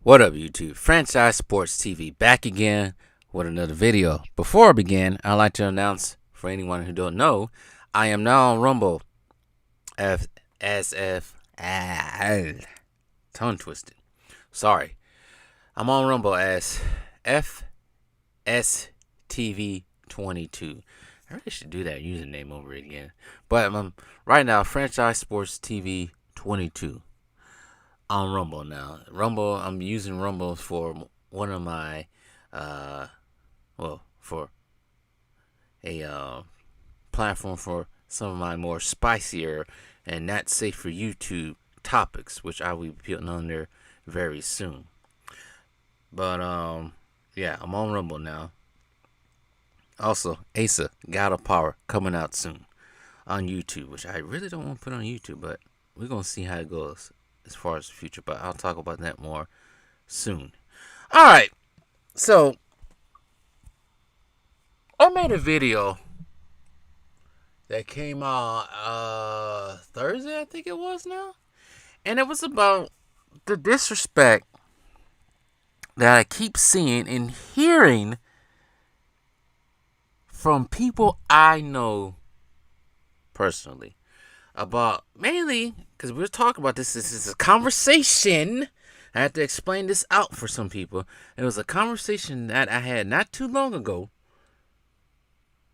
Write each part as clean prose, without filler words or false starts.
What up, YouTube? Franchise Sports TV back again with another video. Before I begin, I'd like to announce for anyone who don't know, I am now on Rumble tongue twisted. Sorry, I'm on Rumble as FSTV22. I really should do that username over again, but right now Franchise Sports TV 22. On Rumble now. Rumble, I'm using Rumble for one of my, for a platform for some of my more spicier and not safe for YouTube topics, which I will be putting on there very soon. But yeah, I'm on Rumble now. Also, Asa God of Power coming out soon on YouTube, which I really don't want to put on YouTube, but we're gonna see how it goes as far as the future, but I'll talk about that more soon. Alright, so I made a video that came out Thursday, I think it was now, and it was about the disrespect that I keep seeing and hearing from people I know personally. About mainly because we're talking about this. This is a conversation. I have to explain this out for some people. It was a conversation that I had not too long ago,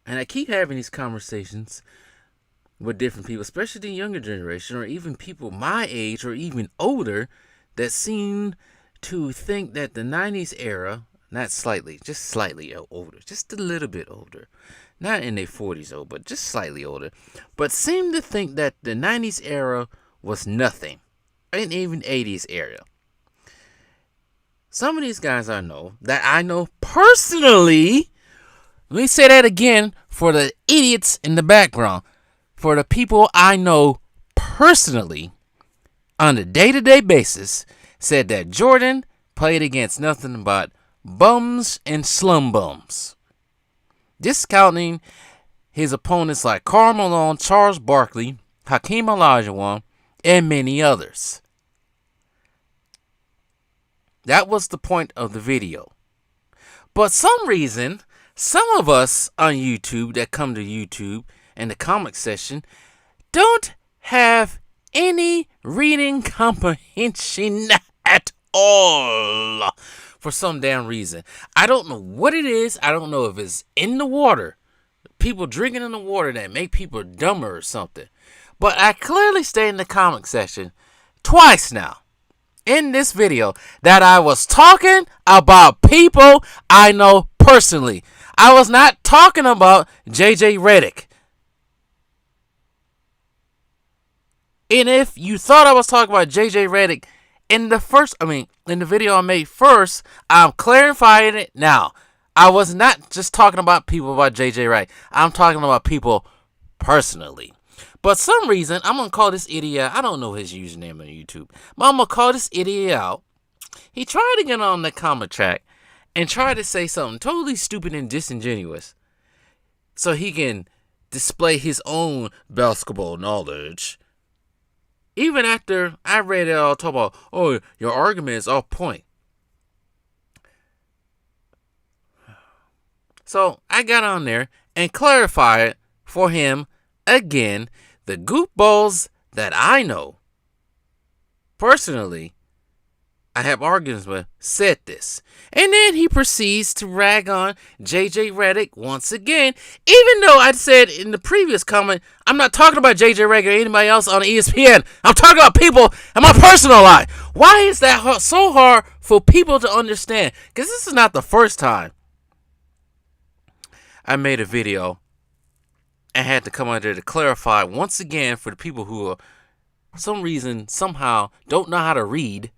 and I keep having these conversations with different people, especially the younger generation, or even people my age or even older, that seem to think that the '90s era, not slightly, just slightly older, just a little bit older. Not in their 40s old, but just slightly older, but seem to think that the 90s era was nothing, and even 80s era. Some of these guys I know personally, let me say that again for the idiots in the background, for the people I know personally, on a day-to-day basis, said that Jordan played against nothing but bums and slum bums, discounting his opponents like Karl Malone, Charles Barkley, Hakeem Olajuwon, and many others. That was the point of the video. But some reason, some of us on YouTube that come to YouTube and the comment section don't have any reading comprehension at all. For some damn reason. I don't know what it is. I don't know if it's in the water. People drinking in the water that make people dumber or something. But I clearly stated in the comment section twice now in this video that I was talking about people I know personally. I was not talking about JJ Redick. And if you thought I was talking about JJ Redick, in the video I made first, I'm clarifying it now. I was not just talking about people about JJ Redick. I'm talking about people personally. But some reason, I'm going to call this idiot, I don't know his username on YouTube, but I'm going to call this idiot out. He tried to get on the comment track and try to say something totally stupid and disingenuous so he can display his own basketball knowledge. Even after I read it all, talk about, oh, your argument is off point. So I got on there and clarified for him again the goofballs that I know personally I have arguments with said this. And then he proceeds to rag on JJ Redick once again, even though I said in the previous comment, I'm not talking about JJ Redick or anybody else on ESPN. I'm talking about people in my personal life. Why is that so hard for people to understand? Because this is not the first time I made a video and had to come out there to clarify once again for the people who, for some reason, somehow don't know how to read.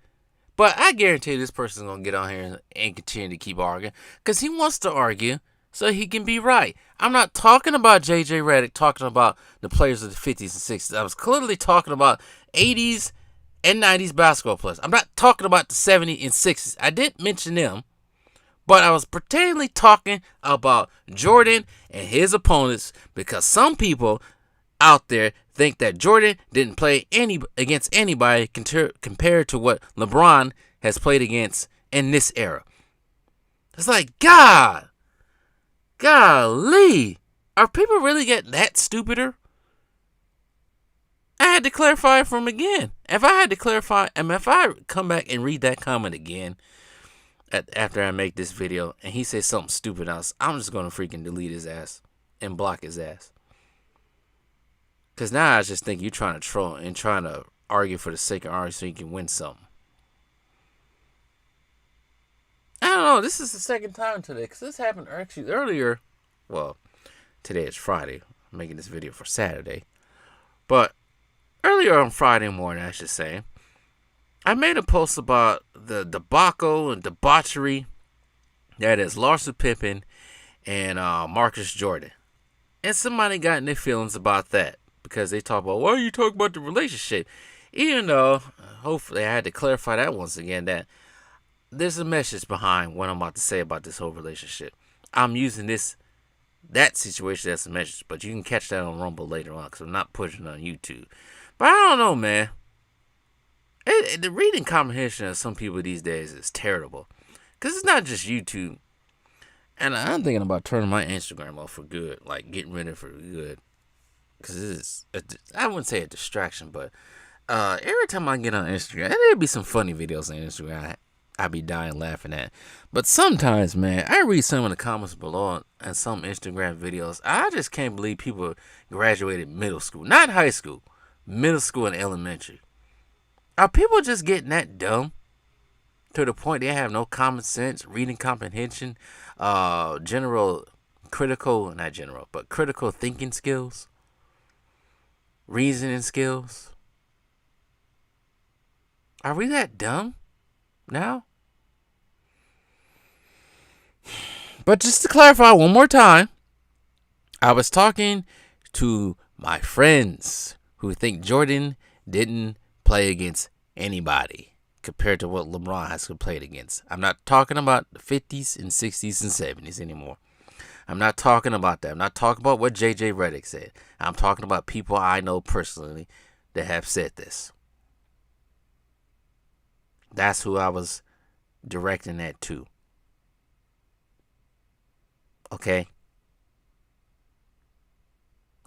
But I guarantee this person's going to get on here and continue to keep arguing. Because he wants to argue so he can be right. I'm not talking about JJ Redick, talking about the players of the 50s and 60s. I was clearly talking about 80s and 90s basketball players. I'm not talking about the 70s and 60s. I did mention them. But I was particularly talking about Jordan and his opponents. Because some people out there think that Jordan didn't play against anybody compared to what LeBron has played against in this era. It's like, God, golly, are people really getting that stupider? I had to clarify from again. If I had to clarify, if I come back and read that comment again after I make this video and he says something stupid else, I'm just going to freaking delete his ass and block his ass. Because now I just think you're trying to troll and trying to argue for the sake of arguing so you can win something. I don't know. This is the second time today because this happened actually earlier. Well, today is Friday. I'm making this video for Saturday. But earlier on Friday morning, I should say, I made a post about the debacle and debauchery that is Larsa Pippen and Marcus Jordan. And somebody got in their feelings about that because they talk about, why are you talking about the relationship? Even though, hopefully I had to clarify that once again, that there's a message behind what I'm about to say about this whole relationship. I'm using that situation as a message, but you can catch that on Rumble later on because I'm not pushing it on YouTube. But I don't know, man. The reading comprehension of some people these days is terrible. Because it's not just YouTube. And I'm thinking about turning my Instagram off for good. Like, getting rid of it for good. Because I wouldn't say a distraction, but every time I get on Instagram, and there'll be some funny videos on Instagram I be dying laughing at. But sometimes, man, I read some of the comments below and some Instagram videos. I just can't believe people graduated middle school. Not high school. Middle school and elementary. Are people just getting that dumb to the point they have no common sense, reading comprehension, critical thinking skills, reasoning skills? Are we that dumb now? But just to clarify one more time, I was talking to my friends who think Jordan didn't play against anybody compared to what LeBron has played against. I'm not talking about the 50s and 60s and 70s anymore. I'm not talking about that. I'm not talking about what JJ Redick said. I'm talking about people I know personally that have said this. That's who I was directing that to. Okay?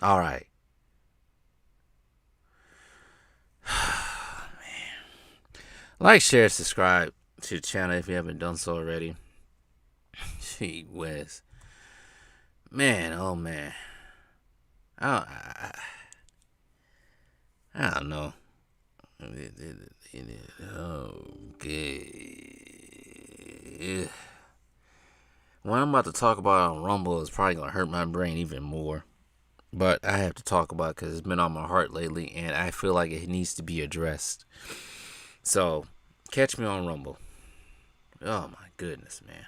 All right. Like, share, subscribe to the channel if you haven't done so already. Gee whiz. Man, oh man. I don't know. Okay. What I'm about to talk about on Rumble is probably going to hurt my brain even more. But I have to talk about it because it's been on my heart lately and I feel like it needs to be addressed. So, catch me on Rumble. Oh my goodness, man.